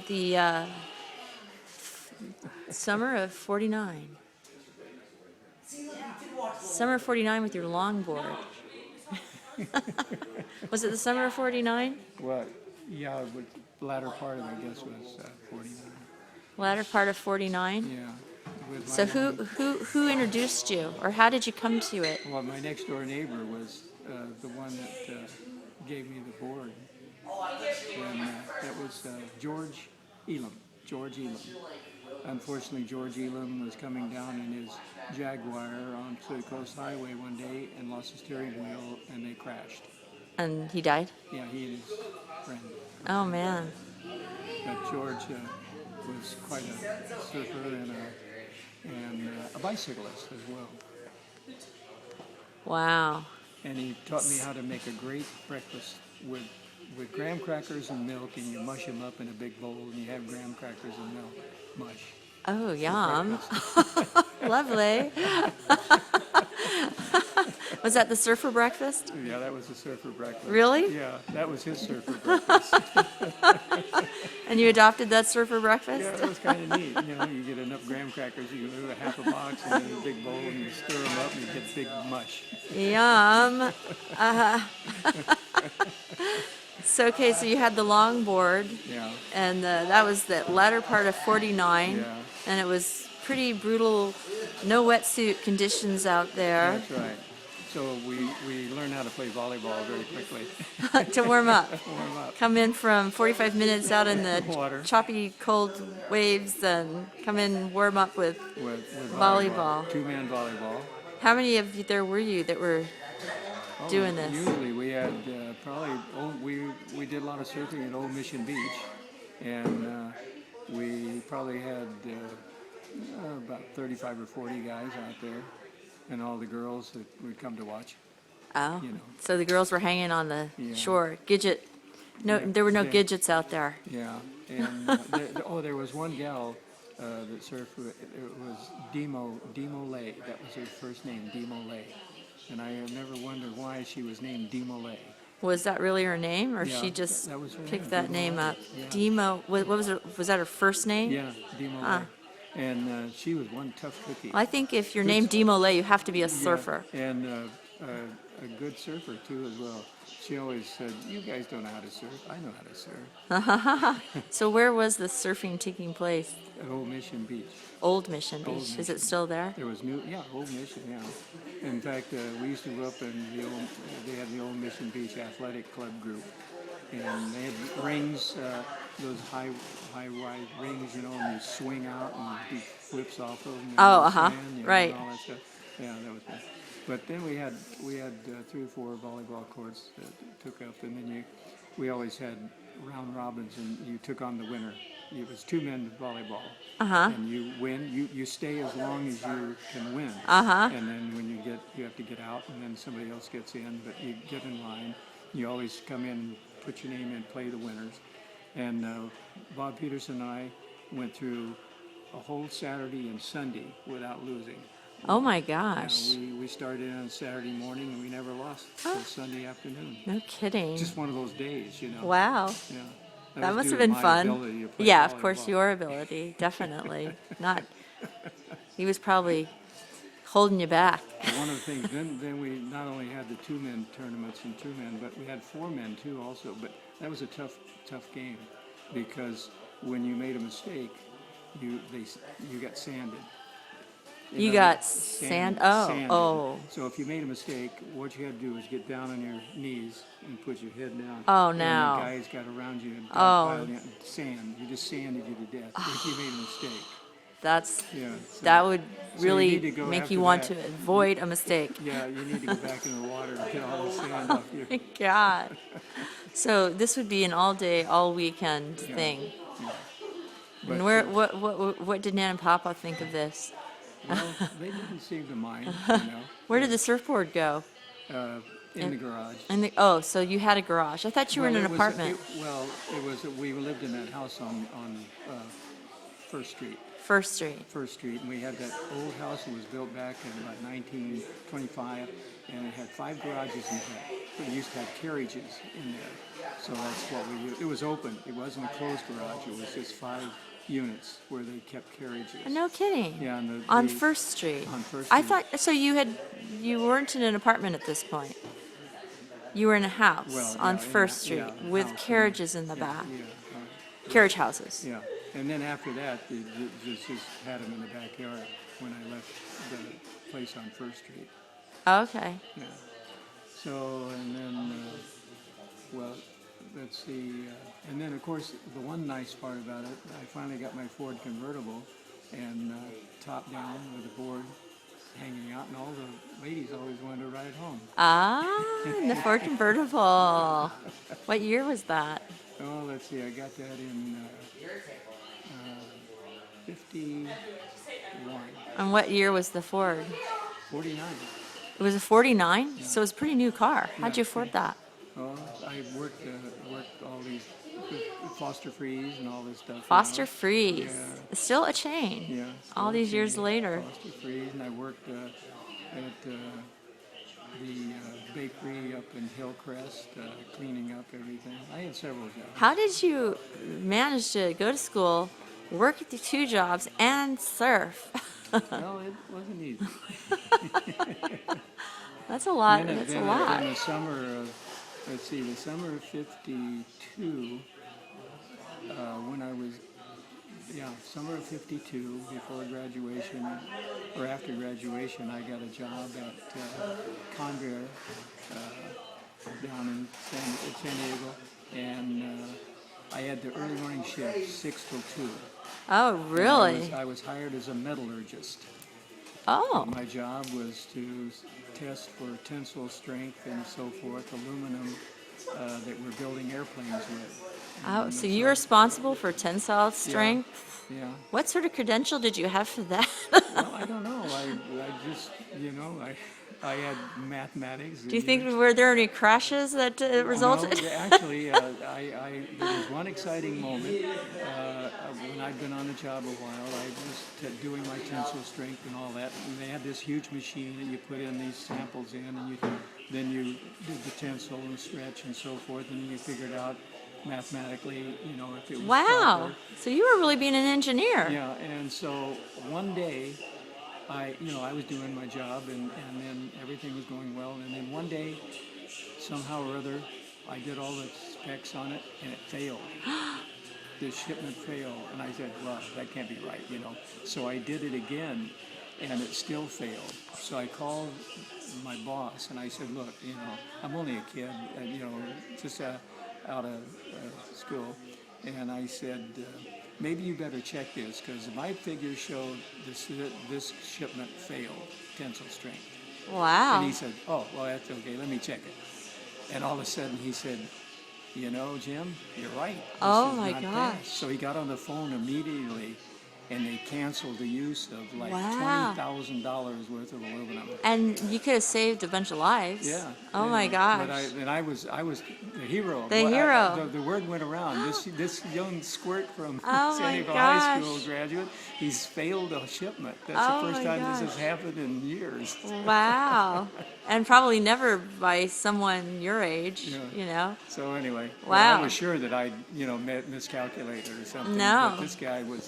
the summer of '49. Summer of '49 with your longboard. Was it the summer of '49? Well, yeah, the latter part of it, I guess, was 49. Latter part of '49? Yeah. With So my who introduced you, or how did you come to it? Well, my next door neighbor was the one that gave me the board, and that was George Elam. George Elam. Unfortunately, George Elam was coming down in his Jaguar onto the Coast Highway one day and lost his steering wheel, and they crashed. And he died? Yeah, he and his friend. Oh, man. But George was quite a surfer and a bicyclist as well. Wow. And he taught me how to make a great breakfast with graham crackers and milk, and you mush them up in a big bowl, and you have graham crackers and milk mush. Oh, yum. Lovely. Was that the surfer breakfast? Yeah, that was the surfer breakfast. Really? Yeah, that was his surfer breakfast. And you adopted that surfer breakfast? Yeah, that was kind of neat. You know, you get enough graham crackers, you can do a half a box, and then a big bowl, and you stir them up, and you get big mush. Yum. So, okay, so you had the longboard, Yeah. and that was the latter part of '49, Yeah. and it was pretty brutal, no wetsuit conditions out there That's right. So we learned how to play volleyball very quickly. to warm up. Warm up. Come in from 45 minutes out in the Water. choppy, cold waves, and come in and warm up with. With Volleyball. Two-man volleyball. How many of you there were you that were doing this? Usually we had we did a lot of surfing at Old Mission Beach, and we probably had about 35 or 40 guys out there, and all the girls that would come to watch. Oh, You know. so the girls were hanging on the Yeah. shore. Gidget. No, Yeah, there were no yeah. Gidgets out there. Yeah, and there was one gal that surfed. It was Demo Lay. That was her first name, Demo Lay. And I have never wondered why she was named Demo Lay. Was that really her name, or Yeah, she just that was her picked name, that Demo name Lay. up? Yeah. Demo. What was her? Was that her first name? Yeah, Demo Ah. Lay. And she was one tough cookie. I think if you're named Demo Lay, you have to be a surfer. Yeah, and a good surfer too as well. She always said, "You guys don't know how to surf. I know how to surf." So where was the surfing taking place? At Old Mission Beach. Old Mission Old Beach. Is Mission. it still there? There was Old Mission, yeah. In fact, we used to go up and they had the Old Mission Beach Athletic Club group, and they had rings, those high-rise rings, you know, and you swing out and do flips off of them. and Oh, you uh-huh, stand, you know, right. and all that stuff. Yeah, that was fun. But then we had 3 or 4 volleyball courts that took up, and then we always had round robins, and you took on the winner. It was 2-men volleyball. Uh-huh. And you win. You stay as long as you can win. Uh-huh. And then when you have to get out, and then somebody else gets in. But you get in line. You always come in, put your name in, play the winners. And Bob Peterson and I went through a whole Saturday and Sunday without losing. Oh my gosh. We started on Saturday morning, and we never lost till Sunday afternoon. No kidding. Just one of those days, you know. Wow. Yeah. That was must due have to been my fun. ability to play Yeah, of course, volleyball. your ability, definitely. Not. He was probably holding you back. But one of the things, then we not only had the 2-men tournaments and 2-men, but we had 4-men too also. But that was a tough game, because when you made a mistake, you got sanded. You know, got sand. Oh, sanded. oh. So if you made a mistake, what you had to do was get down on your knees and put your head down. Oh, and no. the guys got around you and Oh. sand. You just sanded you to death if you made a mistake. That's Yeah. So, that would so you really need to go make after you want that. to avoid a mistake. Yeah, you need to go back in the water and get all the sand off your. My God. So this would be an all-day, all-weekend Yeah. thing. But, And where? What did Nan and Papa think of this? Well, they didn't seem to mind, you know. Where did the surfboard go? In the garage. So you had a garage. I thought you were in an Well, it was- apartment. we lived in that house on First Street. First Street. First Street, and we had that old house that was built back in about 1925, and it had 5 garages in the back. We used to have carriages in there, so that's what we used. It was open. It wasn't a closed garage. It was just 5 units where they kept carriages. No kidding. Yeah, and On First Street. On First I Street. thought so. You weren't in an apartment at this point. You were in a house Well, on yeah, First Street yeah, with house, carriages in the yeah, back. yeah, Carriage houses. yeah. And then after that, they just had them in the backyard when I left the place on First Street. Okay. Yeah. So, and then, well, let's see. And then, of course, the one nice part about it, I finally got my Ford convertible and top down with a board hanging out, and all the ladies always wanted to ride home. In the Ford convertible. What year was that? Oh, let's see. I got that in 51, And what year was the Ford? 49. It was a 49, so it was a pretty new car. How'd you afford that? Oh, I worked all these Foster Freeze and all this stuff. Foster Freeze. Yeah. Still a chain. Yeah. All these years later. Foster Freeze, and I worked at the bakery up in Hillcrest, cleaning up everything. I had several jobs. How did you manage to go to school, work at the 2 jobs, and surf? Well, it wasn't easy. That's a lot. Then, That's then, a lot. In the summer of, let's see, the summer of '52, when I was, summer of '52, before graduation or after graduation, I got a job at Convair down in San Diego, and I had the early morning shift, 6 till 2. Oh, really? I was hired as a metallurgist. Oh, My job was to test for tensile strength and so forth, aluminum that we're building airplanes with. oh, so you're responsible for tensile strength? Yeah. What sort of credential did you have for that? Well, I don't know. I just, I had mathematics. Do you think, were there any crashes that resulted? No, actually, there was one exciting moment when I'd been on the job a while. I was doing my tensile strength and all that, and they had this huge machine that you put in these samples in, and then you did the tensile and stretch and so forth, and you figured out mathematically, if it was Wow. proper. So you were really being an engineer. Yeah, and so one day, I was doing my job, and then everything was going well, and then one day, somehow or other, I did all the specs on it, and it failed. The shipment failed, and I said, well, that can't be right, So I did it again, and it still failed. So I called my boss, and I said, look, I'm only a kid, just out of school, and I said, maybe you better check this, because my figures showed this shipment failed, tensile strength. Wow. And he said, oh, well, that's okay, let me check it. And all of a sudden he said, Jim, you're right. This Oh is my not gosh. passed." So he got on the phone immediately, and they canceled the use of like Wow. $20,000 worth of aluminum. And you could have saved a bunch of lives. Yeah. Oh yeah. my gosh. But I was the hero. The hero. The word went around. This young squirt from Oh San my Diego High School gosh. graduate, he's failed a shipment. That's Oh the first my time this gosh. has happened in years. Wow. And probably never by someone your age, Yeah. So anyway, Wow. I was sure that I miscalculated or something. No. But this guy was.